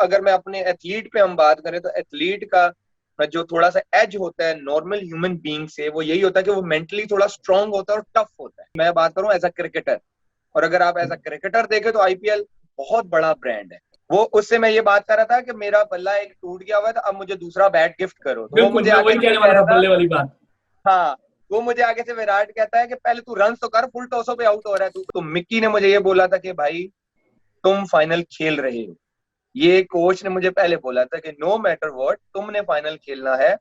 अगर मैं अपने एथलीट पे हम बात करें तो एथलीट का जो थोड़ा सा एज होता है नॉर्मल ह्यूमन बीइंग से, वो यही होता है कि वो मेंटली थोड़ा स्ट्रांग होता है और टफ होता है। मैं बात करूं एज अ क्रिकेटर, और अगर आप एज अ क्रिकेटर देखें तो आईपीएल बहुत बड़ा ब्रांड है। वो उससे मैं ये बात कर रहा था कि मेरा बल्ला एक टूट गया हुआ है, तो अब मुझे दूसरा बैट गिफ्ट करो, तो वो बिल्कुल, मुझे मैं आगे वही से कहने ये कह वाला रहा था, था। बल्ले वाली बात। हाँ, वो मुझे आगे से विराट कहता है कि पहले तू रन तो कर, फुल टॉसों पे आउट हो रहा है तू। तो मिक्की ने मुझे ये बोला था कि भाई तुम फाइनल खेल रहे हो, ये कोच ने मुझे पहले बोला था कि नो मैटर व्हाट तुमने फाइनल खेलना है।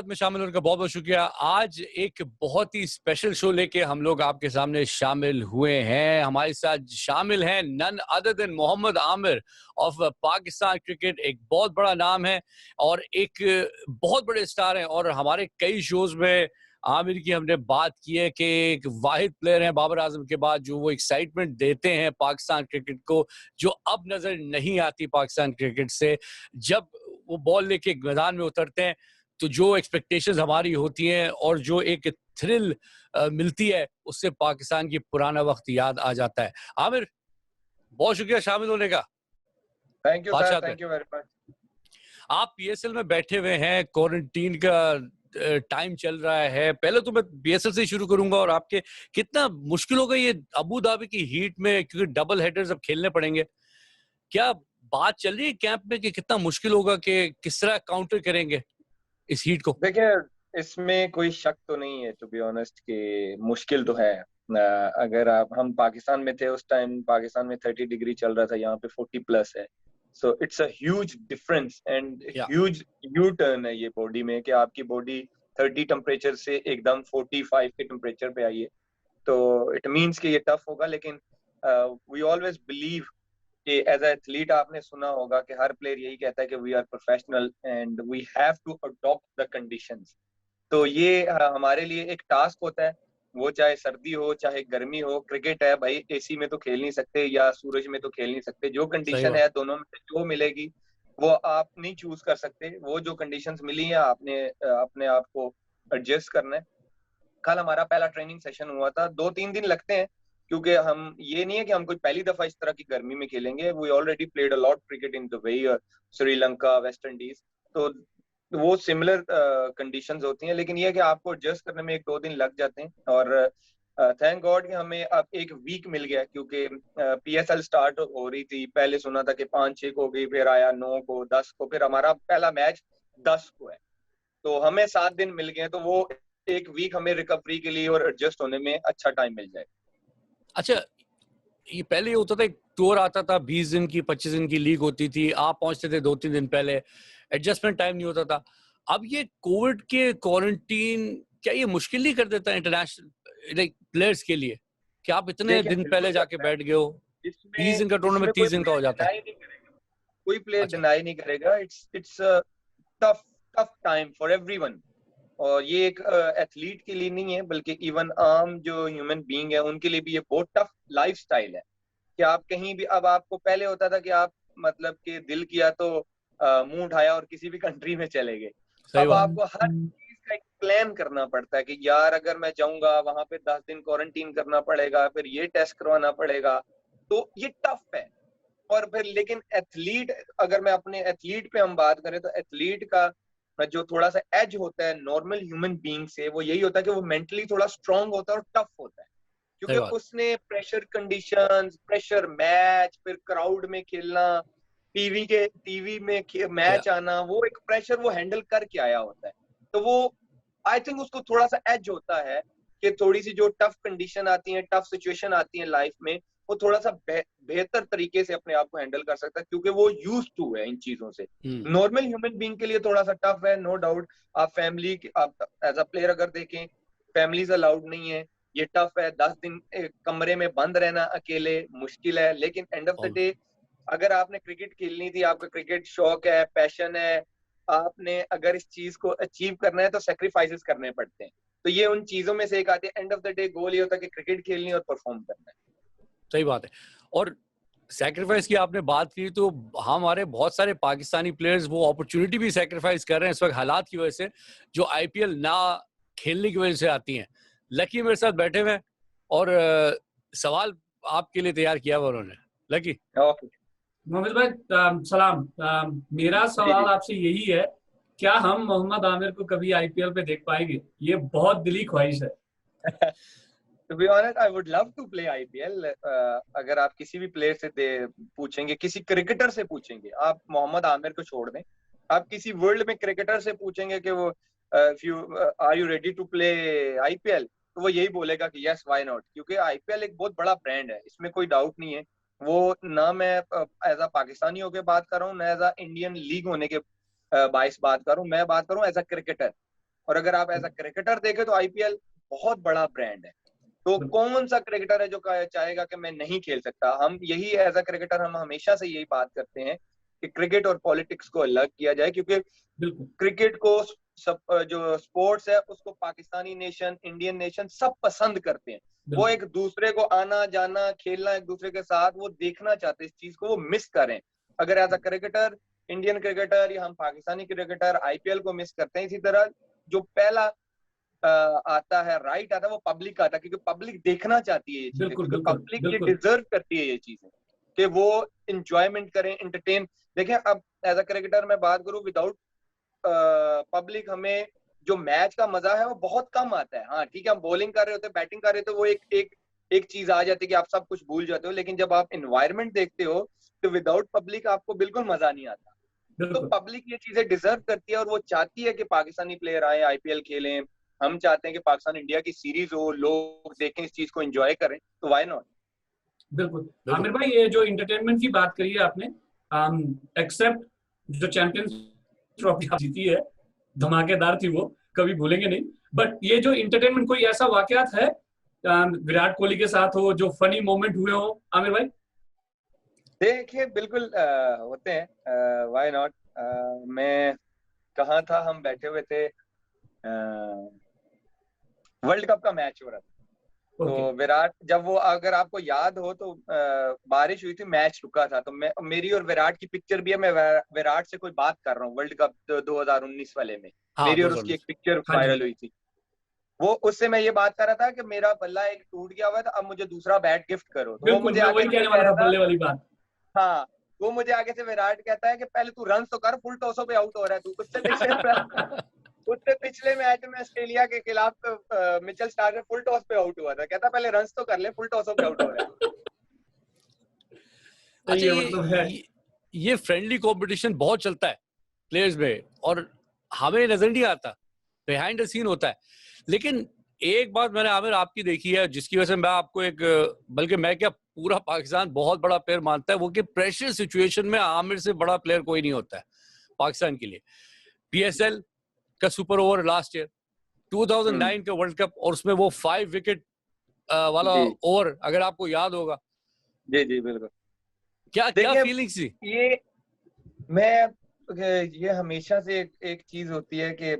में शामिल होने का बहुत बहुत शुक्रिया। आज एक बहुत ही स्पेशल शो लेके हम लोग आपके सामने शामिल हुए हैं। हमारे साथ शामिल हैं none other than Mohammad Amir of Pakistan cricket. एक बहुत बड़ा नाम है और एक बहुत बड़े स्टार हैं, और हमारे कई शोज में आमिर की हमने बात की है कि एक वाहिद प्लेयर हैं बाबर आजम के बाद जो वो एक्साइटमेंट देते हैं पाकिस्तान क्रिकेट को, जो अब नजर नहीं आती पाकिस्तान क्रिकेट से। जब वो बॉल लेके मैदान में उतरते हैं तो जो एक्सपेक्टेशंस हमारी होती हैं और जो एक थ्रिल मिलती है, उससे पाकिस्तान की पुराना वक्त याद आ जाता है। आमिर, बहुत शुक्रिया शामिल होने का थैंक यू सर, बादशाह में। Thank you very much. आप पीएसएल में बैठे हुए हैं, क्वारंटीन का टाइम चल रहा है। पहले तो मैं पीएसएल से ही शुरू करूंगा, और आपके कितना मुश्किल होगा ये अबू धाबी की हीट में, क्योंकि डबल हेडर्स अब खेलने पड़ेंगे। क्या बात चल रही है कैंप में कि कितना मुश्किल होगा, कि किस तरह काउंटर करेंगे इस हीट को? देखिए, इसमें कोई शक तो नहीं है टू बी ऑनेस्ट कि मुश्किल तो है। अगर हम पाकिस्तान में थे उस टाइम, पाकिस्तान में 30 डिग्री चल रहा था, यहाँ पे 40+ है। So it's a huge difference and या ह्यूज यू टर्न है ये बॉडी में, कि आपकी बॉडी 30 टेम्परेचर से एकदम 45 के टेम्परेचर पे आई है। तो इट मीन्स कि ये टफ होगा, लेकिन वी ऑलवेज बिलीव कि एज एथलीट आपने सुना होगा कि हर प्लेयर यही कहता है कि we are professional and we have to adopt the conditions. तो ये हमारे लिए एक टास्क होता है, वो चाहे सर्दी हो चाहे गर्मी हो। क्रिकेट है भाई, एसी में तो खेल नहीं सकते या सूरज में तो खेल नहीं सकते। जो सही कंडीशन बात। है दोनों में से जो मिलेगी वो आप नहीं चूज कर सकते। वो जो कंडीशंस मिली है आपने अपने आप को एडजस्ट करना है। कल हमारा पहला ट्रेनिंग सेशन हुआ था, 2-3 दिन लगते हैं, क्योंकि हम ये नहीं है कि हम कोई पहली दफा इस तरह की गर्मी में खेलेंगे। We already played a lot cricket in Dubai, Sri Lanka, West Indies. तो वो सिमिलर कंडीशंस होती हैं, लेकिन ये है कि आपको एडजस्ट करने में 1-2 दिन लग जाते हैं। और थैंक गॉड कि हमें अब एक वीक मिल गया, क्योंकि पीएसएल स्टार्ट हो रही थी। पहले सुना था कि 5-6 को होगी, फिर आया 9 को, 10 को, फिर हमारा पहला मैच 10 को है। तो हमें 7 दिन मिल गए हैं, तो वो एक वीक हमें रिकवरी के लिए और एडजस्ट होने में अच्छा टाइम मिल जाए। अच्छा, ये पहले ये होता था, एक टूर आता था, 20 दिन की 25 दिन की लीग होती थी, आप पहुंचते थे 2-3 दिन पहले, एडजस्टमेंट टाइम नहीं होता था। अब ये कोविड के क्वारंटीन क्या ये मुश्किल नहीं कर देता इंटरनेशनल लाइक प्लेयर्स के लिए, कि आप इतने देखिए, दिन बिल्कुल पहले जाके करता है। बैठ गए हो? 30 इसमें दिन का इसमें टूर्नामेंट कोई 30 दिन का प्लेयर हो जाता है। डिनाई नहीं करेगा, कोई प्लेयर अच्छा। डिनाई नहीं करेगा। It's it's tough tough time for everyone. और ये एक एथलीट के लिए नहीं है, बल्कि इवन आम जो ह्यूमन बीइंग है उनके लिए भी ये बहुत टफ लाइफस्टाइल है। कि आप कहीं भी, अब आपको पहले होता था कि आप मतलब कि दिल किया तो मुंह उठाया और किसी भी कंट्री में चले गए। सही अब बात। आपको हर चीज का एक प्लान करना पड़ता है कि यार अगर मैं जाऊंगा वहां पे 10 दिन क्वारंटीन करना पड़ेगा, फिर ये टेस्ट करवाना पड़ेगा। तो ये टफ है। और फिर लेकिन एथलीट, अगर मैं अपने एथलीट पे हम बात करें तो एथलीट का जो थोड़ा सा एज होता है नॉर्मल ह्यूमन बीइंग से, वो यही होता है कि वो मेंटली थोड़ा स्ट्रांग होता है और टफ होता है। सही क्योंकि बात। उसने प्रेशर कंडीशंस, प्रेशर मैच, फिर क्राउड में खेलना, टीवी में या मैच आना, वो एक प्रेशर वो हैंडल करके आया होता है। तो वो आई थिंक उसको थोड़ा सा एज होता है कि थोड़ी सी जो टफ कंडीशन आती है, टफ सिचुएशन आती है लाइफ में, वो थोड़ा सा बेहतर तरीके से अपने आप को हैंडल कर सकता है, क्योंकि वो यूज टू है इन चीजों से। नॉर्मल ह्यूमन बीइंग के लिए थोड़ा सा टफ है, नो डाउट। आप फैमिली, आप एज अ प्लेयर अगर देखें, फैमिलीज अलाउड नहीं है, ये टफ है। 10 दिन कमरे में बंद रहना अकेले मुश्किल है, लेकिन एंड ऑफ द डे अगर आपने क्रिकेट खेलनी थी, आपका क्रिकेट शौक है, पैशन है, आपने अगर इस चीज को अचीव करना है तो सेक्रीफाइसेस करने पड़ते हैं। तो ये उन चीजों में से एक आती है। एंड ऑफ द डे गोल ये होता है कि क्रिकेट खेलनी और परफॉर्म करना है। सही बात है। और सैक्रिफाइस की आपने बात की, तो हमारे बहुत सारे पाकिस्तानी प्लेयर्स वो अपॉर्चुनिटी भी सैक्रिफाइस कर रहे हैं इस वक्त हालात की वजह से, जो आईपीएल ना खेलने की वजह से आती हैं। लकी मेरे साथ बैठे हुए हैं और सवाल आपके लिए तैयार किया हुआ उन्होंने। लकी। ओके मोहम्मद भाई सलाम। मेरा जी सवाल जी। आपसे यही है, क्या हम मोहम्मद आमिर को कभी आईपीएल पे देख पाएंगे? ये बहुत दिली ख्वाहिश है। To be honest, I would love to play IPL. अगर आप किसी भी प्लेयर से पूछेंगे, किसी क्रिकेटर से पूछेंगे, आप मोहम्मद आमिर को छोड़ दें, आप किसी वर्ल्ड में क्रिकेटर से पूछेंगे कि वो are you ready to play IPL, तो वो यही बोलेगा कि यस व्हाई नॉट, क्योंकि आईपीएल एक बहुत बड़ा ब्रांड है, इसमें कोई डाउट नहीं है। वो ना मैं एज अ पाकिस्तानी होकर बात कर रहा हूँ, ना एज अ इंडियन लीग होने के बाइस बात कर रहा हूँ, मैं बात कर रहा हूँ एज अ क्रिकेटर। और अगर आप एज अ क्रिकेटर देखें तो आईपीएल बहुत बड़ा ब्रांड है। तो कौन सा क्रिकेटर है जो चाहेगा कि मैं नहीं खेल सकता? हम यही एज अ क्रिकेटर हम हमेशा से यही बात करते हैं कि क्रिकेट और पॉलिटिक्स को अलग किया जाए, क्योंकि क्रिकेट को सब जो स्पोर्ट्स है उसको पाकिस्तानी नेशन, इंडियन नेशन सब पसंद करते हैं। वो एक दूसरे को आना जाना खेलना एक दूसरे के साथ वो देखना चाहते हैं, इस चीज को वो मिस करें। अगर as a cricketer, Indian cricketer या हम पाकिस्तानी क्रिकेटर आईपीएल को मिस करते हैं, इसी तरह जो पहला आता है राइट आता है वो पब्लिक आता है, क्योंकि पब्लिक देखना चाहती है ये चीजें, क्योंकि पब्लिक ये डिजर्व करती है ये चीजें कि वो इंजॉयमेंट करें, एंटरटेन। देखें अब एज अ क्रिकेटर मैं बात करूं, विदाउट पब्लिक हमें जो मैच का मजा है वो बहुत कम आता है। हाँ ठीक है, हम बॉलिंग कर रहे होते हैं, बैटिंग कर रहे होते हैं, वो एक चीज आ जाती है कि आप सब कुछ भूल जाते हो, लेकिन जब आप इन्वायरमेंट देखते हो तो विदाउट पब्लिक आपको बिल्कुल मजा नहीं आता। तो पब्लिक ये चीजें डिजर्व करती है और वो चाहती है कि पाकिस्तानी प्लेयर आए, आईपीएल खेलें। हम चाहते हैं कि पाकिस्तान इंडिया की सीरीज हो, लोग देखें, इस चीज को एंजॉय करें, तो व्हाई नॉट। बिल्कुल आमिर भाई, ये जो इंटरटेनमेंट की बात करी है आपने, एक्सेप्ट जो चैंपियंस ट्रॉफी जीती है, धमाकेदार थी वो, कभी भूलेंगे नहीं। बट ये जो इंटरटेनमेंट, कोई ऐसा वाकयात है विराट कोहली के साथ हो जो फनी मोमेंट हुए हो आमिर भाई? देखिए बिल्कुल होते हैं, व्हाई नॉट। मैं कहाँ था, हम बैठे हुए थे, वर्ल्ड कप का मैच हो रहा था। तो विराट, जब वो, अगर आपको याद हो तो बारिश हुई थी, मैच रुका था, तो मेरी और विराट की पिक्चर भी है। मैं विराट से कोई बात कर रहा हूँ वर्ल्ड कप 2019 वाले में। मेरी और उसकी एक पिक्चर वायरल हुई थी। वो उससे मैं ये बात कर रहा था कि मेरा बल्ला एक टूट गया हुआ था, अब मुझे दूसरा बैट गिफ्ट करो। तो वो मुझे आगे कहने वाला था, बल्ले वाली बात। हाँ, वो मुझे आगे से विराट कहता है कि पहले तू रन तो कर, फुल टॉसों पे आउट हो रहा है तू। उससे पिछले मैच में ऑस्ट्रेलिया के खिलाफ मिचेल स्टार्क फुल टॉस पे आउट हुआ था, कहता पहले रन तो कर ले, फुल टॉसों पे आउट हो रहा है। अच्छा, ये फ्रेंडली कंपटीशन बहुत चलता है प्लेयर्स में और हमें नजर नहीं आता, बिहाइंड द सीन होता है। लेकिन एक बात मैंने आमिर आपकी देखी है, जिसकी वजह से मैं आपको बल्कि मैं क्या पूरा पाकिस्तान बहुत बड़ा प्लेयर मानता है, वो कि प्रेशर सिचुएशन में आमिर से बड़ा प्लेयर कोई नहीं होता है पाकिस्तान के लिए। पीएसएल का सुपर ओवर लास्ट ईयर, 2009 का वर्ल्ड कप, और उसमें वो 5 विकेट वाला ओवर, अगर आपको याद होगा। जी जी बिल्कुल। क्या फीलिंग्स थी? ये हमेशा से एक चीज होती है कि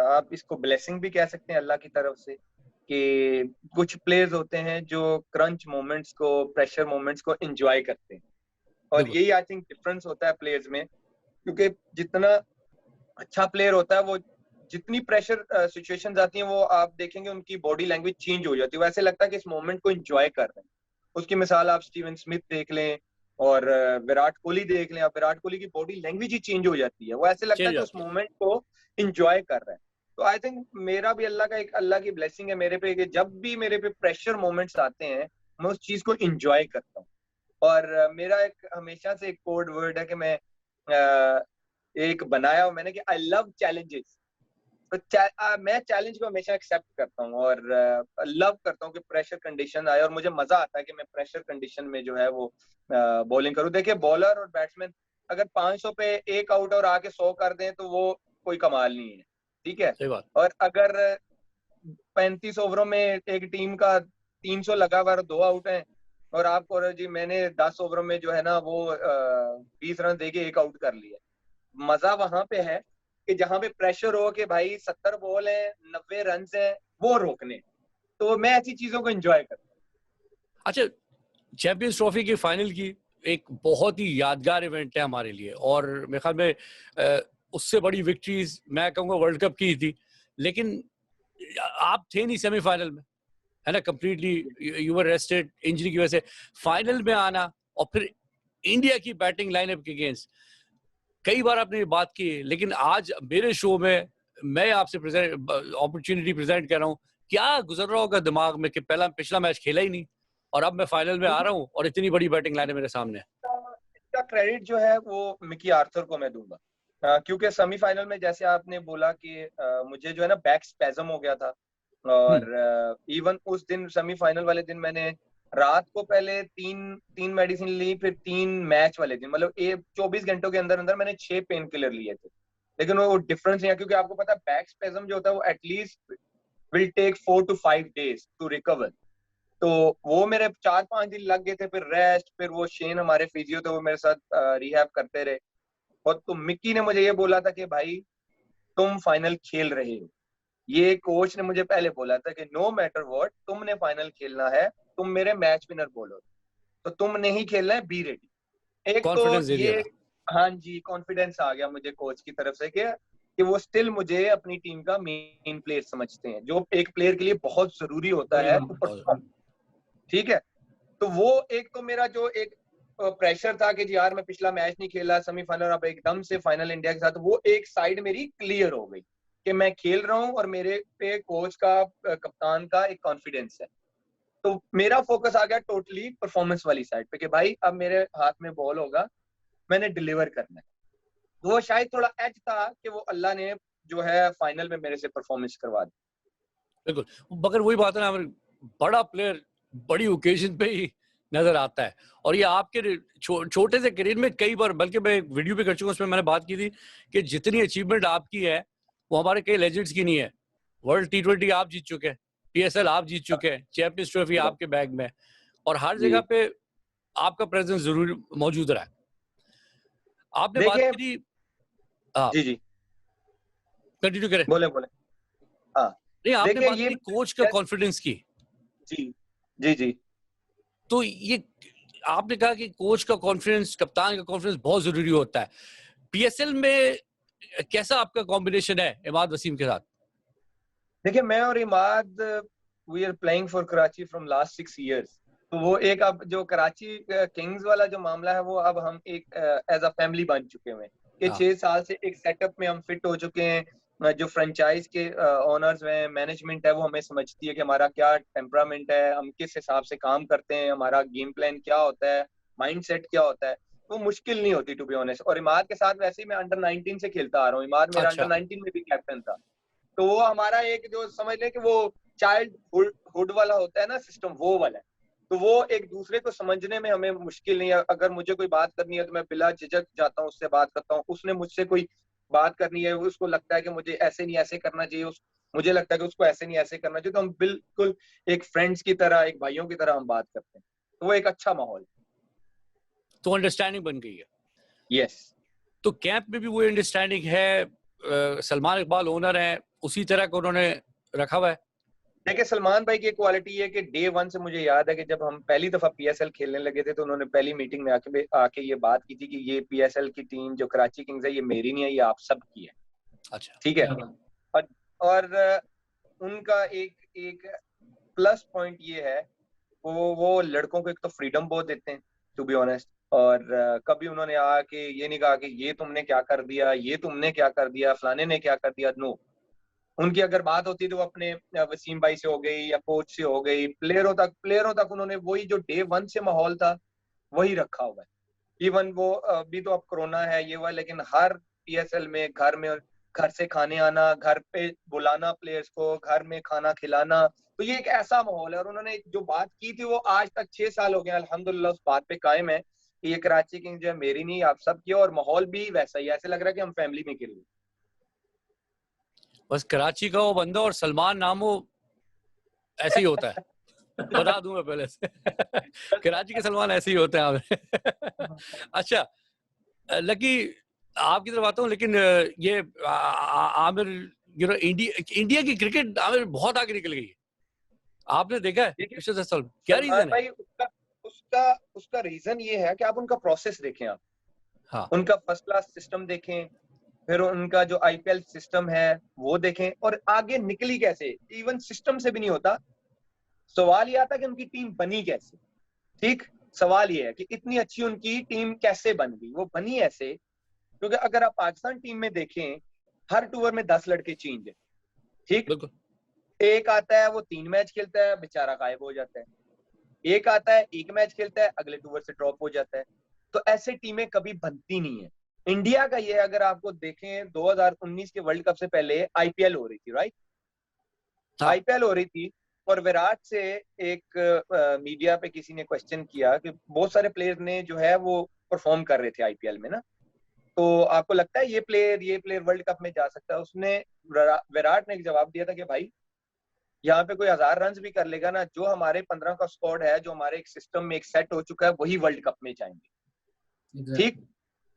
आप इसको ब्लेसिंग भी कह सकते हैं अल्लाह की तरफ से, कि कुछ प्लेयर्स होते हैं जो क्रंच मोमेंट्स को, प्रेशर मोमेंट्स को एंजॉय करते हैं। और यही आई थिंक डिफरेंस होता है प्लेयर्स में, क्योंकि जितना अच्छा प्लेयर होता है, वो जितनी प्रेशर सिचुएशंस आती हैं, वो आप देखेंगे उनकी बॉडी लैंग्वेज चेंज हो जाती है। वैसे लगता है कि इस मोमेंट को एंजॉय कर रहे हैं। उसकी मिसाल आप स्टीवन स्मिथ देख लें और विराट कोहली देख लें। आप विराट कोहली की बॉडी लैंग्वेज ही चेंज हो जाती है, वो ऐसे लगता है कि उस मोमेंट को एंजॉय कर रहे हैं। तो आई थिंक मेरा भी अल्लाह की ब्लेसिंग है मेरे पे, कि जब भी मेरे पे प्रेशर मोमेंट्स आते हैं, मैं उस चीज को एंजॉय करता हूँ। और मेरा एक हमेशा से एक कोड वर्ड है कि मैं एक बनाया मैंने कि आई लव चैलेंजेस। तो मैं चैलेंज को हमेशा एक्सेप्ट करता हूँ और लव करता हूँ कि प्रेशर कंडीशन आए, और मुझे मजा आता है कि मैं प्रेशर कंडीशन में जो है वो बॉलिंग करूँ। देखिए बॉलर और बैट्समैन अगर 500 पे एक आउट और आके 100 कर दें तो वो कोई कमाल नहीं है, ठीक है। और अगर 35 ओवरों में एक टीम का 300 लगा हुआ और 2 आउट हैं, और आपको जी मैंने 10 ओवरों में जो है ना वो 20 रन देके एक आउट कर लिया, मजा वहां पे है कि जहां पे प्रेशर हो कि भाई 70 बॉल है, 90 रन है, वो रोकने। तो मैं ऐसी चीजों को एंजॉय करता हूँ। अच्छा, चैंपियंस ट्रॉफी की फाइनल की एक बहुत ही यादगार इवेंट है हमारे लिए, और मेरे ख्याल में उससे बड़ी विक्ट्रीज मैं कहूँगा वर्ल्ड कप की थी, लेकिन आप थे नहीं सेमीफाइनल में, है ना, completely you were rested injury की वजह से, फाइनल में आना और फिर इंडिया की बैटिंग लाइनअप के अगेंस्ट, कई बार आपने ये बात की, लेकिन आज मेरे शो में मैं आपसे अपॉर्चुनिटी प्रेजेंट कर रहा हूँ, क्या गुजर रहा होगा दिमाग में कि पहला पिछला मैच खेला ही नहीं और अब मैं फाइनल में आ रहा हूँ और इतनी बड़ी बैटिंग लाइन है मेरे सामने। इसका क्रेडिट जो है वो मिकी आर्थर को मैं दूंगा, क्योंकि सेमीफाइनल में जैसे आपने बोला कि मुझे जो है ना बैक स्पैज्म हो गया था, और इवन उस दिन सेमीफाइनल वाले दिन मैंने रात को पहले तीन मेडिसिन ली, फिर 3 मैच वाले दिन, मतलब 24 घंटों के अंदर अंदर मैंने 6 पेन किलर लिए थे, लेकिन वो डिफरेंस नहीं है, क्योंकि आपको पता है बैक स्पैज्म जो होता है वो at least will take 4 to 5 days to recover. तो वो मेरे 4-5 दिन लग गए थे, फिर रेस्ट, फिर वो शेन हमारे फिजियो थे वो मेरे साथ रिहैब करते रहे, और तो मिक्की ने मुझे ये बोला था कि भाई तुम फाइनल खेल रहे हो, ये कोच ने मुझे पहले बोला था कि नो मैटर व्हाट तुमने फाइनल खेलना है, तुम मेरे मैच विनर बोलो, तो तुमने ही खेलना है, बी रेडी। एक तो कॉन्फिडेंस दे दिया ये, हाँ जी, कॉन्फिडेंस आ गया मुझे कोच की तरफ से कि वो स्टिल मुझे अपनी टीम का मेन प्लेयर समझते हैं, जो एक प्लेयर के लिए बहुत जरूरी होता है टू परफॉर्म। ठीक है, तो वो एक तो मेरा जो एक प्रेशर था कि जी यार मैं पिछला मैच नहीं खेला सेमीफाइनल, अब एकदम से फाइनल इंडिया के साथ, वो एक साइड मेरी क्लियर हो गई कि मैं खेल रहा हूँ और मेरे पे कोच का, कप्तान का एक कॉन्फिडेंस है। तो मेरा फोकस आ गया टोटली परफॉर्मेंस वाली साइड पे कि भाई अब मेरे हाथ में बॉल होगा, मैंने डिलीवर करना है। तो वो शायद थोड़ा एज था कि वो अल्लाह ने जो है फाइनल में मेरे से परफॉर्मेंस करवा दी। बिल्कुल, मगर वही बात है ना, बड़ा प्लेयर बड़ी ओकेजन पे ही नजर आता है, और ये आपके छोटे से करियर में कई बार, बल्कि मैं वीडियो भी कर चुका हूँ, उसमें मैंने बात की थी कि जितनी अचीवमेंट आपकी है वो हमारे कई लेजेंड्स की नहीं है। वर्ल्ड T20 आप जीत चुके हैं, PSL आप जीत चुके हैं, चैंपियंस ट्रॉफी आपके बैग में, और हर जगह पे आपका प्रेजेंस जरूर मौजूद रहा है। आपने बात देखिए, करी, जी कंटिन्यू करें। बोले हाँ, नहीं, आपने देखिए बात ये करी कोच का कॉन्फिडेंस की, जी तो ये आपने कहा कि कोच का कॉन्फिडेंस, कप्तान का कॉन्फिडेंस बहुत जरूरी होता है। PSL में कैसा आपका कॉम्बिनेशन है इमाद वसीम के साथ? देखिए, मैं और Imad we are playing for Karachi from last 6 years। तो वो एक, अब जो कराची किंग्स वाला जो मामला है वो अब हम एक एज अ फैमिली बन चुके हैं कि 6 साल से एक सेटअप में हम फिट हो चुके हैं। जो फ्रेंचाइज के ओनर्स हैं, मैनेजमेंट है, वो हमें समझती है कि हमारा क्या टेम्परामेंट है, हम किस हिसाब से काम करते हैं, हमारा गेम प्लान क्या होता है, माइंडसेट क्या होता है। वो मुश्किल नहीं होती टू बी ऑनेस्ट। और इमाद के साथ वैसे ही मैं अंडर 19 से खेलता आ रहा हूँ, इमाद मेरा अच्छा। अंडर 19 में भी कैप्टन था। तो वो हमारा एक जो समझ लें कि वो चाइल्ड हुड वाला होता है ना सिस्टम, वो वाला है। तो वो एक दूसरे को समझने में हमें मुश्किल नहीं है। अगर मुझे कोई बात करनी है तो मैं बिला झिझक जाता हूँ, उससे बात करता हूँ। उसने मुझसे कोई बात करनी है, उसको लगता है कि मुझे ऐसे नहीं ऐसे करना चाहिए, मुझे लगता है कि उसको ऐसे नहीं ऐसे करना चाहिए, तो हम बिल्कुल एक फ्रेंड्स की तरह, एक भाइयों की तरह हम बात करते हैं। तो वो एक अच्छा माहौल, तो अंडरस्टैंडिंग बन गई है। यस। तो कैंप में भी वो अंडरस्टैंडिंग है, सलमान इकबाल ओनर है, उसी तरह का उन्होंने रखा हुआ है। देखिए, सलमान भाई की क्वालिटी है कि डे 1 से मुझे याद है कि जब हम पहली दफा PSL खेलने लगे थे तो उन्होंने पहली मीटिंग में आके ये बात की थी कि ये PSL की टीम जो कराची किंग्स है, ये मेरी नहीं है, ये आप सब की है। अच्छा, ठीक है। और उनका एक प्लस पॉइंट ये है, वो लड़कों को एक तो फ्रीडम बहुत देते हैं टू बी ऑनेस्ट। और कभी उन्होंने आके ये नहीं कहा कि ये तुमने क्या कर दिया, ये तुमने क्या कर दिया, फलाने ने क्या कर दिया। नो, उनकी अगर बात होती तो वो अपने वसीम भाई से हो गई या कोच से हो गई, प्लेयरों तक उन्होंने वही जो डे 1 से माहौल था वही रखा हुआ है। इवन वो अभी तो अब कोरोना है ये हुआ, लेकिन हर PSL में घर से खाने आना, घर पे बुलाना प्लेयर्स को, घर में खाना खिलाना। तो ये एक ऐसा माहौल है, और उन्होंने जो बात की थी वो आज तक 6 साल हो गए अल्हम्दुलिल्लाह उस बात पे कायम है कि ये कराची किंग्स जो है मेरी नहीं, आप सब की। और माहौल भी वैसा ही, ऐसे लग रहा है कि हम फैमिली में खेल रहे हैं। बस कराची का वो बंदा और सलमान नामो ऐसे ही होता है, बता दूं मैं पहले से। कराची के सलमान ऐसे ही होते हैं। अच्छा, लकी आपकी तरफ आता हूँ, लेकिन ये आमिर, इंडिया की क्रिकेट आमिर बहुत आगे निकल गई है, आपने देखा है पिछले 10 साल। क्या रीजन है? भाई उसका रीजन ये है कि आप उनका प्रोसेस देखें, आप हाँ, उनका फर्स्ट क्लास सिस्टम देखें, फिर उनका जो IPL सिस्टम है वो देखें, और आगे निकली कैसे। इवन सिस्टम से भी नहीं होता, सवाल ये आता कि उनकी टीम बनी कैसे। ठीक, सवाल ये है कि इतनी अच्छी उनकी टीम कैसे बन गई। वो बनी ऐसे क्योंकि अगर आप पाकिस्तान टीम में देखें, हर टूर में 10 लड़के चेंज है। ठीक, एक आता है वो 3 मैच खेलता है, बेचारा गायब हो जाता है। एक आता है 1 मैच खेलता है, अगले टूर से ड्रॉप हो जाता है। तो ऐसे टीमें कभी बनती नहीं है। इंडिया का ये, अगर आपको देखें 2019 के वर्ल्ड कप से पहले आईपीएल हो रही थी, राइट? आईपीएल हो रही थी और विराट से एक मीडिया पे किसी ने क्वेश्चन किया कि बहुत सारे प्लेयर ने जो है वो परफॉर्म कर रहे थे आईपीएल में ना, तो आपको लगता है ये प्लेयर वर्ल्ड कप में जा सकता है? उसने, विराट ने एक जवाब दिया था कि भाई यहाँ पे कोई 1000 रन भी कर लेगा ना, जो हमारे 15 का स्क्वाड है, जो हमारे एक सिस्टम में एक सेट हो चुका है, वही वर्ल्ड कप में जाएंगे। ठीक,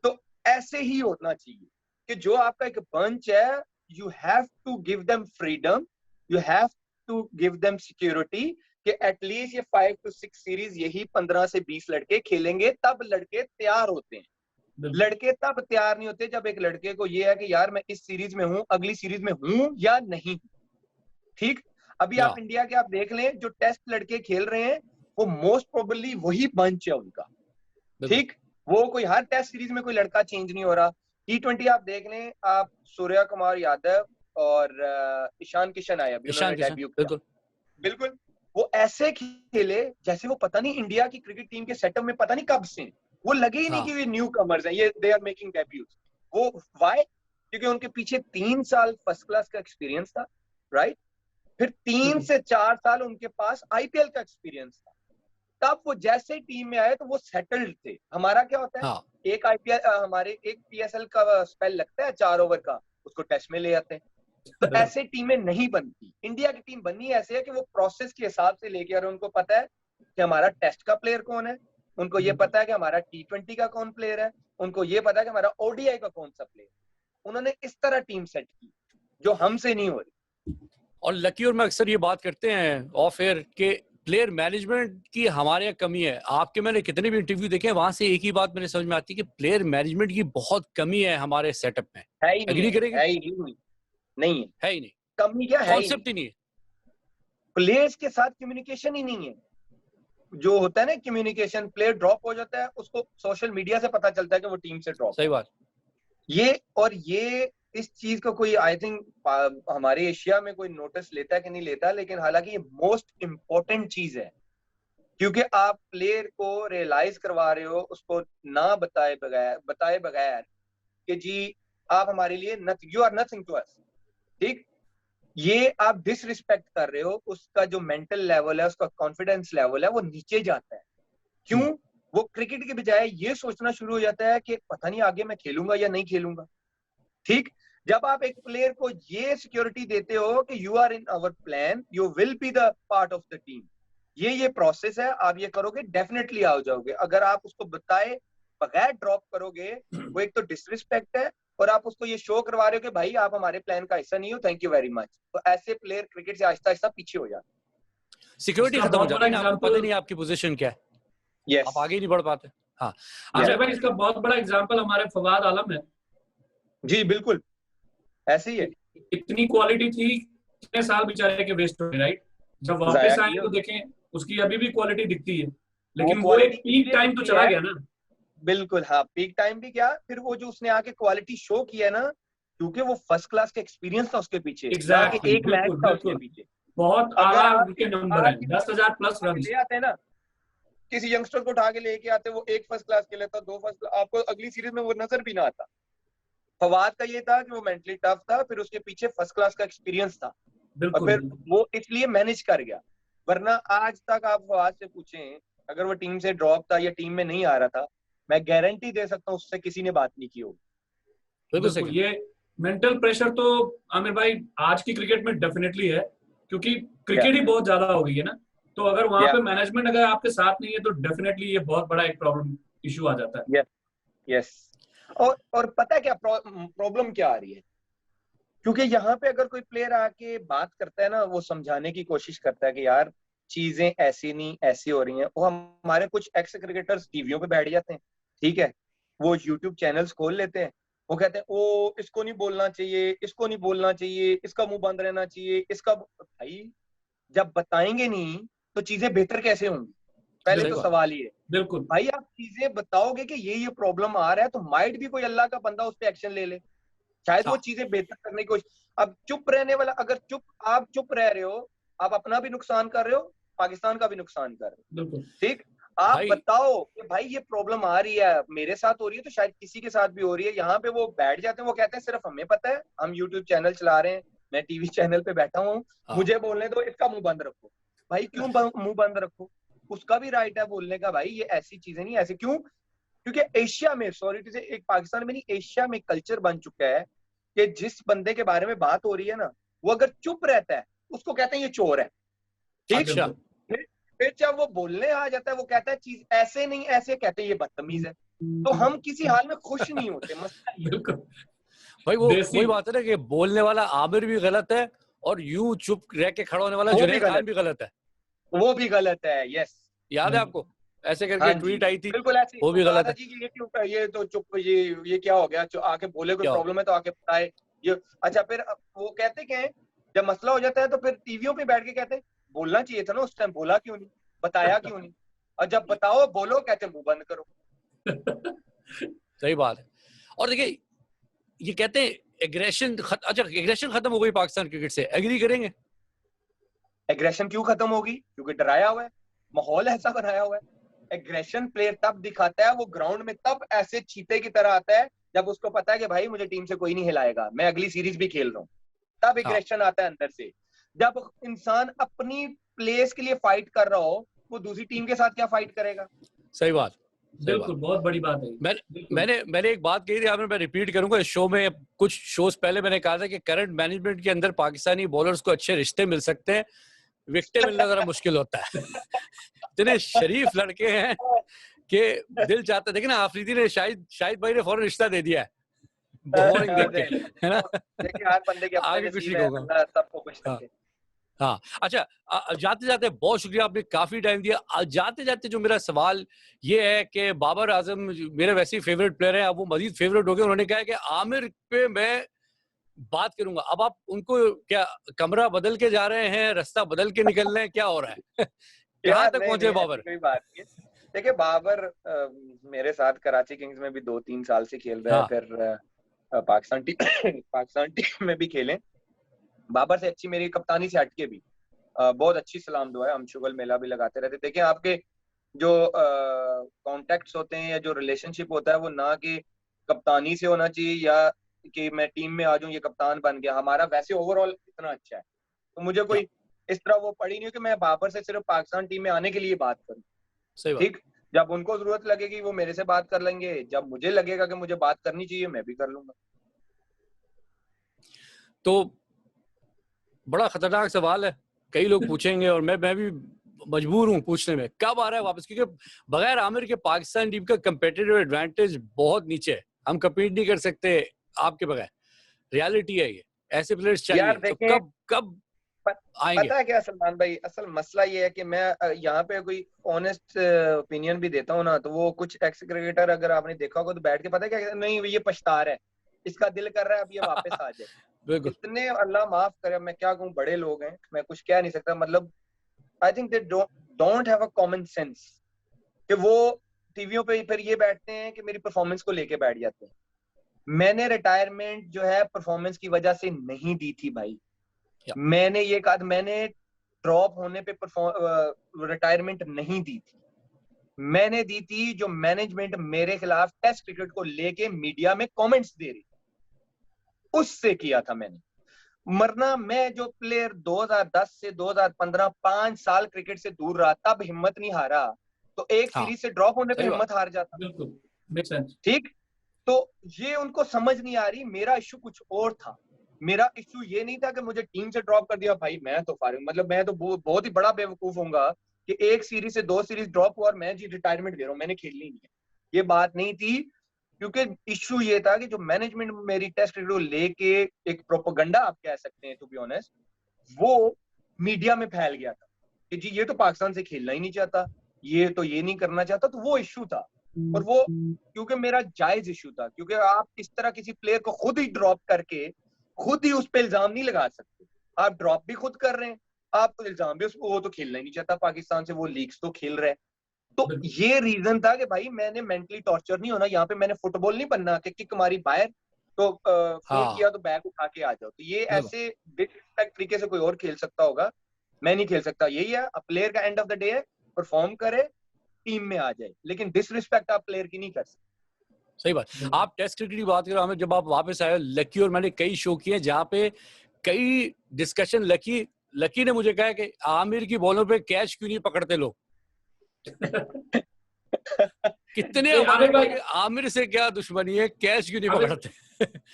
तो ऐसे ही होना चाहिए कि जो आपका एक बंच है, you have to give them freedom, you have to give them security कि एटलीस्ट ये 5 to 6 सीरीज यही 15 से 20 लड़के खेलेंगे, तब लड़के तैयार होते हैं। लड़के तब तैयार नहीं होते जब एक लड़के को ये है कि यार मैं इस सीरीज में हूं, अगली सीरीज में हूं या नहीं। ठीक, अभी आप इंडिया के आप देख लें, जो टेस्ट लड़के खेल रहे हैं वो मोस्ट प्रोबेबली वही बंच है उनका। ठीक, वो कोई हर टेस्ट सीरीज में कोई लड़का चेंज नहीं हो रहा। T20 आप देख लें, आप सूर्या कुमार यादव और ईशान किशन आए अभी, उन्होंने डेब्यू किया। बिल्कुल, वो ऐसे खेले जैसे वो पता नहीं इंडिया की क्रिकेट टीम के सेटअप में पता नहीं कब से, वो लगे ही नहीं कि ये न्यू कमर्स हैं, ये दे आर मेकिंग डेब्यूज। वो व्हाई? क्योंकि उनके पीछे 3 साल फर्स्ट क्लास का एक्सपीरियंस था, राइट? फिर 3 से 4 साल उनके पास आईपीएल का एक्सपीरियंस था। तब वो जैसे टीम में आए तो वो सेटल्ड थे। हमारा क्या होता है, एक आईपीएल, हमारे एक पीएसएल का स्पेल लगता है 4 ओवर का, उसको टेस्ट में ले आते हैं। तो ऐसे टीमें नहीं बनती। इंडिया की टीम बननी ऐसे है कि वो प्रोसेस के हिसाब से लेके आ रहे हैं। उनको पता है कि हमारा टेस्ट का प्लेयर कौन है, उनको ये पता है कि हमारा T20 का कौन प्लेयर है, उनको ये पता है कि हमारा ओडीआई का कौन सा प्लेयर। उन्होंने इस तरह टीम सेट की जो हमसे नहीं हो रही। और लकी और मैं अक्सर ये बात करते हैं ऑफ एयर के प्लेयर मैनेजमेंट की हमारे यहाँ कमी है। आपके मैंने कितने भी इंटरव्यू देखे हैं, वहां से एक ही बात मेरे समझ में आती है कि प्लेयर मैनेजमेंट की बहुत कमी है हमारे सेटअप में। है ही नहीं, है ही नहीं है कमी क्या है, कॉन्सेप्ट ही नहीं है। प्लेयर्स के साथ कम्युनिकेशन ही नहीं है। जो होता है ना कम्युनिकेशन, प्लेयर ड्रॉप हो जाता है, उसको सोशल मीडिया से पता चलता है कि वो टीम से ड्रॉप। सही बात। ये इस चीज को कोई, आई थिंक हमारे एशिया में कोई नोटिस लेता है कि नहीं लेता, लेकिन हालांकि ये मोस्ट इम्पोर्टेंट चीज है। क्योंकि आप प्लेयर को रियलाइज करवा रहे हो, उसको ना बताए बगैर कि जी आप हमारे लिए you are nothing to us. ठीक, ये आप डिसरिस्पेक्ट कर रहे हो। उसका जो मेंटल लेवल है, उसका कॉन्फिडेंस लेवल है, वो नीचे जाता है। क्यों? वो क्रिकेट के बजाय ये सोचना शुरू हो जाता है कि पता नहीं आगे मैं खेलूंगा या नहीं खेलूंगा। ठीक, जब आप एक प्लेयर को ये सिक्योरिटी देते हो कि you are in our plan, you will be the part of the team, ये प्रोसेस है, आप ये करोगे डेफिनेटली आ जाओगे। अगर आप उसको बताए बगैर ड्रॉप करोगे, वो एक तो डिसरिस्पेक्ट है, और आप उसको ये शो करवा रहे हो कि भाई आप हमारे प्लान का हिस्सा नहीं हो, थैंक यू वेरी मच। तो ऐसे प्लेयर क्रिकेट से आहिस्ता आहिस्ता पीछे हो जाते। सिक्योरिटी खत्म हो जाती है, आपको पता नहीं आपकी पोजीशन क्या है। yes. आप आगे नहीं बढ़ पाते। हाँ, अच्छा भाई, इसका बहुत बड़ा एग्जांपल हमारे फवाद आलम है। जी बिल्कुल, ऐसे ही है। इतनी क्वालिटी थी, कितने साल बेचारे के वेस्ट हो गए, राइट? जब वापस आए तो देखें उसकी अभी भी क्वालिटी दिखती है, लेकिन वो एक पीक टाइम तो चला गया ना। बिल्कुल, हाँ, पीक टाइम भी क्या, फिर वो जो उसने आके क्वालिटी शो किया ना, क्योंकि वो फर्स्ट क्लास का एक्सपीरियंस था उसके पीछे। एग्जैक्टली, एक मैच था उसके पीछे। बहुत आला के नंबर है, 10,000 प्लस रन ले आते हैं ना, किसी यंगस्टर को उठा के लेके आते, वो एक फर्स्ट क्लास के लेता, 2 फर्स्ट क्लास, आपको अगली सीरीज में वो नजर भी ना आता। फवाद का ये था कि वो मेंटली टफ था, फिर उसके पीछे फर्स्ट क्लास का एक्सपीरियंस था, और फिर वो इसलिए मैनेज कर गया। वरना आज तक आप फवाद से पूछें, अगर वो टीम से ड्रॉप था या टीम में नहीं आ रहा था, मैं गारंटी दे सकता हूँ उससे किसी ने बात नहीं की होगी। बिल्कुल, ये मेंटल प्रेशर तो आमिर भाई आज की क्रिकेट में डेफिनेटली है, क्योंकि क्रिकेट ही बहुत ज्यादा हो गई है ना। तो अगर वहां पे मैनेजमेंट अगर आपके साथ नहीं है तो डेफिनेटली ये बहुत बड़ा एक प्रॉब्लम इशू आ जाता है। यस। और पता है क्या प्रॉब्लम क्या आ रही है? क्योंकि यहाँ पे अगर कोई प्लेयर आके बात करता है ना, वो समझाने की कोशिश करता है कि यार चीजें ऐसी नहीं ऐसी हो रही हैं, वो हमारे कुछ एक्स क्रिकेटर्स टीवियों पे बैठ जाते हैं, ठीक है, वो यूट्यूब चैनल्स खोल लेते हैं, वो कहते हैं ओ इसको नहीं बोलना चाहिए, इसको नहीं बोलना चाहिए, इसका मुंह बंद रहना चाहिए, इसका। भाई जब बताएंगे नहीं तो चीजें बेहतर कैसे होंगी? पहले तो सवाल ये है। बिल्कुल भाई आप चीजें बताओगे कि ये प्रॉब्लम आ रहा है, तो माइट भी कोई अल्लाह का बंदा उस पर एक्शन ले ले, शायद वो चीजें बेहतर करने की कोशिश। अब चुप रहने वाला, अगर आप चुप रह रहे हो, आप अपना भी नुकसान कर रहे हो, पाकिस्तान का भी नुकसान कर रहे हो। ठीक, आप बताओ कि भाई ये प्रॉब्लम आ रही है, मेरे साथ हो रही है, तो शायद किसी के साथ भी हो रही है। यहाँ पे वो बैठ जाते हैं, वो कहते हैं सिर्फ हमें पता है, हम यूट्यूब चैनल चला रहे हैं, मैं टीवी चैनल पे बैठा हूँ, मुझे बोलने दो, इसका मुंह बंद रखो। भाई क्यों मुंह बंद रखो? उसका भी राइट है बोलने का, भाई ये ऐसी चीजें नहीं, ऐसे क्यों? क्योंकि एशिया में, सॉरी टू से, एक पाकिस्तान में नहीं, एशिया में कल्चर बन चुका है कि जिस बंदे के बारे में बात हो रही है ना, वो अगर चुप रहता है उसको कहते हैं ये चोर है। ठीक, अच्छा। फिर जब वो बोलने आ जाता है, वो कहता है चीज ऐसे नहीं ऐसे, कहते हैं ये बदतमीज है। तो हम किसी हाल में खुश नहीं होते। मसला भाई वो वही बात है ना कि बोलने वाला आमिर भी गलत है और यूं चुप रह के खड़ा होने वाला जुनैद खान भी गलत है। वो भी गलत है, यस। याद है आपको ऐसे करके ट्वीट आई थी? बिल्कुल ऐसे वो भी गलत है। जी ये क्यों, ये तो चुप, ये क्या हो गया, आके बोले कोई प्रॉब्लम है तो आके बताए ये। अच्छा, फिर वो कहते क्या है, जब मसला हो जाता है तो फिर टीवियों पे बैठ के कहते हैं बोलना चाहिए था ना उस टाइम, बोला क्यों नहीं, बताया क्यों नहीं, और जब बताओ बोलो कहते मुंह बंद करो। सही बात है। और देखिए ये कहते हैं एग्रेशन अच्छा, एग्रेशन खत्म हो गई पाकिस्तान क्रिकेट से, एग्री करेंगे? एग्रेशन क्यों खत्म होगी? क्योंकि डराया हुआ है, माहौल ऐसा बनाया हुआ है। एग्रेशन प्लेयर तब दिखाता है, वो ग्राउंड में तब ऐसे चीते की तरह आता है जब उसको पता है कि भाई मुझे टीम से कोई नहीं हिलाएगा, मैं अगली सीरीज भी खेल रहा हूँ, तब एग्रेशन आता है अंदर से। जब इंसान अपनी प्लेस के लिए फाइट कर रहा हो, वो दूसरी टीम के साथ क्या फाइट करेगा? सही बात, बिल्कुल, बहुत बड़ी बात है। मैंने एक बात कही थी आपने, मैं रिपीट करूंगा इस शो में। कुछ शोज पहले मैंने कहा था कि करंट मैनेजमेंट के अंदर पाकिस्तानी बॉलर्स को अच्छे रिश्ते मिल सकते हैं, विकेटें मिलना जरा मुश्किल होता है। इतने शरीफ लड़के हैं कि दिल चाहता है। देखिए ना, आफरीदी ने शाहिद भाई ने फौरन रिश्ता दे दिया है बॉलिंग देख के, है ना? देखिए हर बंदे के अपने आगे कुछ नसीब नहीं है, कहूंगा। सबको कुछ रखे। हाँ, अच्छा, जाते जाते बहुत शुक्रिया, आपने काफी टाइम दिया। जाते जाते जो मेरा सवाल ये है कि बाबर आजम मेरे वैसे ही फेवरेट प्लेयर हैं, अब वो मजीद फेवरेट हो गए। उन्होंने कहा कि आमिर पे मैं बात करूंगा। अब आप उनको क्या कमरा बदल के जा रहे हैं, रास्ता बदल के निकल रहे हैं, क्या हो रहा है? कहाँ तक पहुंचे बाबर? कोई बात नहीं। देखिए बाबर मेरे साथ कराची किंग्स में भी 2-3 साल से खेल रहा है, फिर पाकिस्तान टीम में भी खेले। बाबर से अच्छी मेरी कप्तानी से हटके भी बहुत अच्छी सलाम दुआ है, हम शुगल मेला भी लगाते रहते। देखिए आपके जो कॉन्टेक्ट्स होते हैं या जो रिलेशनशिप होता है, वो ना कि कप्तानी से होना चाहिए या कि मैं टीम में आ जाऊं ये कप्तान बन गया। हमारा वैसे ओवरऑल इतना अच्छा है, तो मुझे कोई इस तरह वो पड़ी नहीं कि मैं बाबर से सिर्फ पाकिस्तान टीम में आने के लिए बात करूं। ठीक, जब उनको जरूरत लगेगी वो मेरे से बात कर लेंगे, जब मुझे लगेगा कि मुझे बात करनी चाहिए मैं भी कर लूंगा। तो बड़ा खतरनाक सवाल है, कई लोग पूछेंगे और मैं भी मजबूर हूं पूछने में, कब आ रहा है वापस? क्योंकि बगैर आमिर के पाकिस्तान टीम का कंपेटिटिव एडवांटेज बहुत नीचे है, हम कम्पीट नहीं कर सकते आपके बगैर। रियलिटी है ये, ऐसे प्लेयर्स चाहिए। तो कब आएंगे? पता है क्या सलमान भाई, असल मसला ये है कि मैं यहाँ पे कोई ऑनेस्ट ओपिनियन भी देता हूँ ना, तो वो कुछ एक्स क्रिकेटर अगर आपने देखा होगा तो बैठ के पता है क्या, नहीं ये पछता रहा है, इसका दिल कर रहा है अब ये वापस आ जाए। इतने अल्लाह माफ करे, मैं क्या कहूँ, बड़े लोग हैं, मैं कुछ कह नहीं सकता। मतलब I think they don't have a common sense कि वो टीवियों पे फिर ये बैठते हैं कि मेरी परफॉर्मेंस को लेके बैठ जाते हैं। मैंने रिटायरमेंट जो है परफॉर्मेंस की वजह से नहीं दी थी भाई। मैंने ये कहा, मैंने ड्रॉप होने पे रिटायरमेंट नहीं दी थी, मैंने दी थी जो मैनेजमेंट मेरे खिलाफ टेस्ट क्रिकेट को लेके मीडिया में कमेंट्स दे रही, उससे किया था मैंने। मरना मैं जो प्लेयर 2010 से 2015 5 साल क्रिकेट से दूर रहा, तब हिम्मत नहीं हारा, तो एक सीरीज से ड्रॉप होने पे हिम्मत हार जाता। ठीक, तो ये उनको समझ नहीं आ रही। मेरा इशू कुछ और था, मेरा इशू ये नहीं था कि मुझे टीम से ड्रॉप कर दिया भाई मैं तो फारिग, मतलब मैं तो बहुत ही बड़ा बेवकूफ होऊंगा कि एक सीरीज से 2 सीरीज ड्रॉप हुआ और मैं जी रिटायरमेंट दे रहा हूँ, मैंने खेलनी नहीं है। ये बात नहीं थी, क्योंकि इशू ये था कि जो मैनेजमेंट मेरी टेस्ट क्रिकेट को लेके एक प्रोपेगेंडा आप कह सकते हैं टू बी ऑनेस्ट, वो मीडिया में फैल गया था कि जी ये तो पाकिस्तान से खेलना ही नहीं चाहता, ये तो ये नहीं करना चाहता। तो वो इशू था, और वो क्योंकि मेरा जायज इशू था, क्योंकि आप इस तरह किसी प्लेयर को खुद ही ड्रॉप करके खुद ही उस पर इल्जाम नहीं लगा सकते। आप ड्रॉप भी खुद कर रहे हैं, आपको इल्जाम भी उसको, वो तो खेलना ही नहीं चाहता पाकिस्तान से, वो लीग्स तो खेल रहा है। तो ये रीजन था कि भाई मैंने मेंटली टॉर्चर नहीं होना यहाँ पे, मैंने फुटबॉल नहीं बनना कि किक मारी बाहर तो फोन किया तो बैग उठा के आ जाओ। तो ये ऐसे डिसरिस्पेक्ट तरीके से कोई और खेल सकता होगा, मैं नहीं खेल सकता। यही है, प्लेयर का एंड ऑफ द डे है परफॉर्म करे, टीम में आ जाए, लेकिन डिसरिस्पेक्ट आप प्लेयर की नहीं कर सकते। सही बात। आप टेस्ट क्रिकेट की बात करो हमें, जब आप वापस आए लकी और मैंने कई शो किए जहाँ पे कई डिस्कशन, लकी ने मुझे कहा कि आमिर की बॉलों पे कैच क्यों नहीं पकड़ते लोग। कितने आमिर से क्या दुश्मनी है, कैच क्यों नहीं पकड़ते।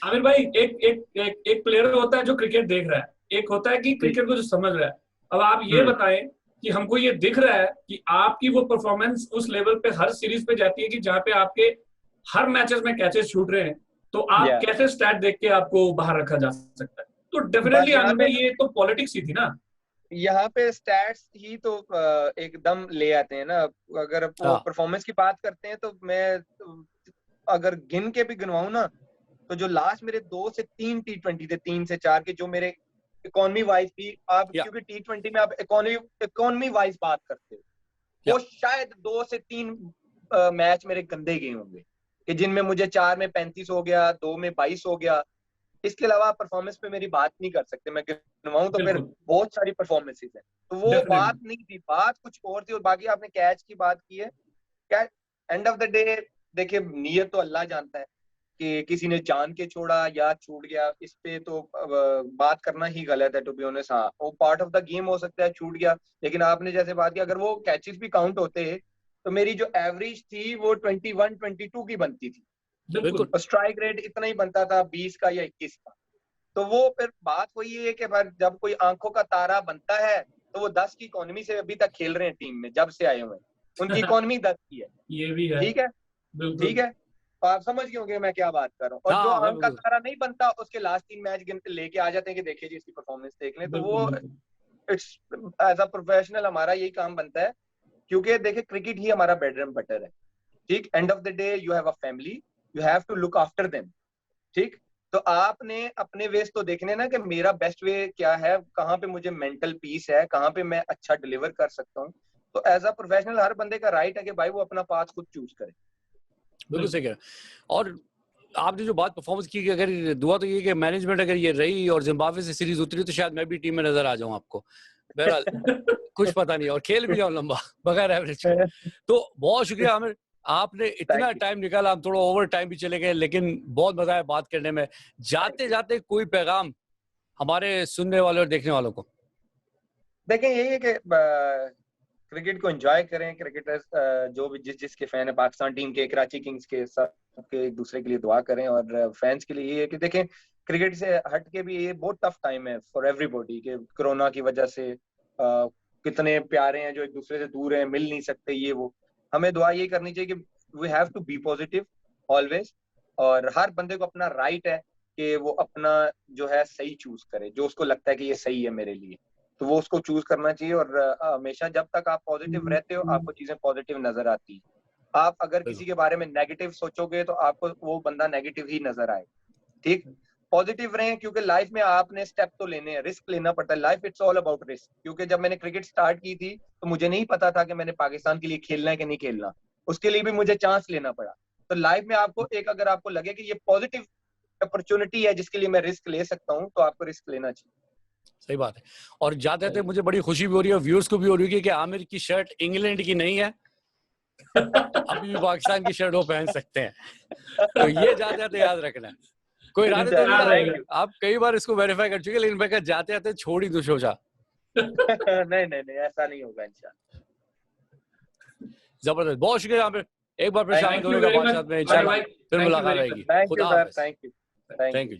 आमिर भाई एक प्लेयर होता है जो क्रिकेट देख रहा है, एक होता है कि क्रिकेट को जो समझ रहा है। अब आप ये बताएं कि हमको ये दिख रहा है कि आपकी वो परफॉर्मेंस उस लेवल पे हर सीरीज पे जाती है कि जहाँ पे आपके हर मैचेस में कैचेस छूट रहे हैं, तो आप कैसे स्टैट देख के आपको बाहर रखा जा सकता है। तो डेफिनेटली आमिर भाई ये तो पॉलिटिक्स ही थी ना, यहाँ पे स्टैट्स ही तो एकदम ले आते हैं ना। अगर वो परफॉर्मेंस की बात करते हैं तो मैं अगर गिन के भी गिनवाऊं ना, तो जो लास्ट मेरे 2 से 3 T20 थे, 3 से 4 के, जो मेरे इकोनॉमी वाइज थी, आप क्योंकि T20 में आप इकोनॉमी वाइज बात करते हो, वो शायद 2 से 3 मैच मेरे गंदे गए होंगे कि जिनमें मुझे 4 में 35 हो गया, 2 में 22 हो गया। इसके अलावा परफॉर्मेंस पे मेरी बात नहीं कर सकते, मैं गिनवाऊं तो फिर बहुत सारी परफॉर्मेंसेस हैं। तो वो बात नहीं थी, बात कुछ और थी। और बाकी आपने कैच की बात की है, catch and of the day देखिए नियत तो अल्लाह जानता है कि किसी ने जान के छोड़ा या छूट गया, इस पे तो बात करना ही गलत है टू बी ऑनेस्ट। हाँ, वो पार्ट ऑफ द गेम हो सकता है, छूट गया। लेकिन आपने जैसे बात की, अगर वो कैचेस भी काउंट होते तो मेरी जो एवरेज थी वो 21-22 की बनती थी, बिल्कुल। स्ट्राइक रेट इतना ही बनता था 20 का या 21 का। तो वो फिर बात वही है कि जब कोई आंखों का तारा बनता है तो वो 10 की इकोनॉमी से अभी तक खेल रहे हैं टीम में, जब से आए हुए हैं उनकी इकोनॉमी 10 की है। ये भी है, ठीक है, ठीक है, तो आप समझ गए होंगे मैं क्या बात कर रहा हूँ। और जो आंख का तारा नहीं बनता उसके लास्ट 3 मैच लेके आ जाते हैं कि देखिए जी इसकी परफॉर्मेंस देख लें। तो वो इट्स एज अ प्रोफेशनल हमारा यही काम बनता है, क्योंकि देखिए क्रिकेट ही हमारा बेड एंड बटर है। ठीक, end of the day you have a family, you have to look after them. ठीक, तो आपने अपने वेज तो देखने ना कि मेरा बेस्ट वे क्या है, कहाँ पे मुझे मेंटल पीस है, कहाँ पे मैं अच्छा डिलीवर कर सकता हूँ। तो एज अ प्रोफेशनल हर बंदे का राइट है कि भाई वो अपना पाथ खुद चूज करे। बिल्कुल सही कह रहे हैं। और आपने जो बात परफॉर्मेंस की, अगर दुआ तो ये कि मैनेजमेंट अगर ये रही और जिम्बाब्वे से सीरीज उतरी तो शायद मैं भी टीम में नजर आ जाऊं आपको। बहरहाल कुछ पता नहीं, और खेल भी जाऊं लंबा बगैर एवरेज। तो बहुत शुक्रिया आमिर, आपने इतना टाइम निकाला। हम थोड़ा ओवर टाइम भी चले गए, लेकिन बहुत मजा आया बात करने में। जाते जाते कोई पैगाम हमारे सुनने वालों और देखने वालों को? देखें यही है कि क्रिकेट को एंजॉय करें। क्रिकेटर्स जो भी जिसके फैन है, पाकिस्तान टीम के, कराची किंग्स के, सबके एक दूसरे के लिए दुआ करें। और फैंस के लिए ये है कि देखें क्रिकेट से हट के भी ये बहुत टफ टाइम है फॉर एवरीबॉडी, कि कोरोना की वजह से कितने प्यारे हैं जो एक दूसरे से दूर हैं, मिल नहीं सकते, ये वो। हमें दुआ ये करनी चाहिए कि we have to be positive always, और हर बंदे को अपना राइट है कि वो अपना जो है सही चूज करे, जो उसको लगता है कि ये सही है मेरे लिए, तो वो उसको चूज करना चाहिए। और हमेशा जब तक आप पॉजिटिव रहते हो आपको चीजें पॉजिटिव नजर आती है। आप अगर किसी के बारे में नेगेटिव सोचोगे तो आपको वो बंदा नेगेटिव ही नजर आए। ठीक, पॉजिटिव रहें, क्योंकि लाइफ में आपने स्टेप तो लेने हैं, रिस्क लेना पड़ता है। Life it's all about risk. क्योंकि जब मैंने क्रिकेट स्टार्ट की थी तो मुझे नहीं पता था कि मैंने पाकिस्तान के लिए खेलना है कि नहीं खेलना, उसके लिए भी मुझे चांस लेना पड़ा। तो लाइफ में आपको एक, अगर आपको लगे कि ये पॉजिटिव अपॉर्चुनिटी है जिसके लिए मैं रिस्क ले सकता हूँ, तो आपको रिस्क लेना चाहिए। सही बात है। और जाते जाते मुझे बड़ी खुशी भी हो रही है, व्यूअर्स को भी हो रही है कि आमिर की शर्ट इंग्लैंड की नहीं है, अभी भी पाकिस्तान की शर्ट वो पहन सकते हैं। तो ये जाते जाते याद रखना है। कोई इरादे तो नहीं, आप कई बार इसको वेरीफाई कर चुके, लेकिन मैं जाते जाते छोड़ ही दूं सोचा। नहीं, ऐसा नहीं होगा इंशाल्लाह। जबरदस्त, बहुत शुक्रिया आमिर, एक बार फिर शामिल होने का बात साथ में, इंशाल्लाह फिर मुलाकात रहेगी। खुदा हाफिज़। Thank you.